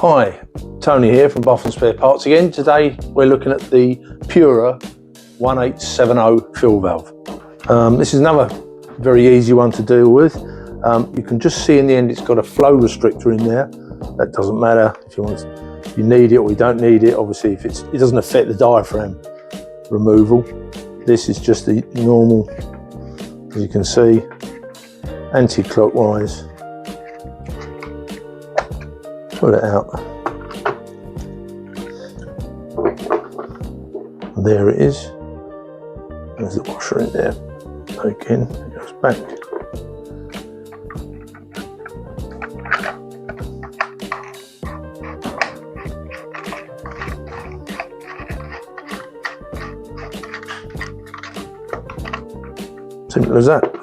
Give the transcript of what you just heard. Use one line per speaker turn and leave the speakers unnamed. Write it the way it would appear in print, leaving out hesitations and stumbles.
Hi, Tony here from Bath & Spare Parts again. Today we're looking at the Pura 1870 fill valve. This is another very easy one to deal with. You can just see in the end it's got a flow restrictor in there. That doesn't matter if you need it or you don't need it. Obviously if it doesn't affect the diaphragm removal. This is just the normal, as you can see, anti-clockwise. Pull it out. There it is. There's the washer in there. Again, it goes back. Simple as that.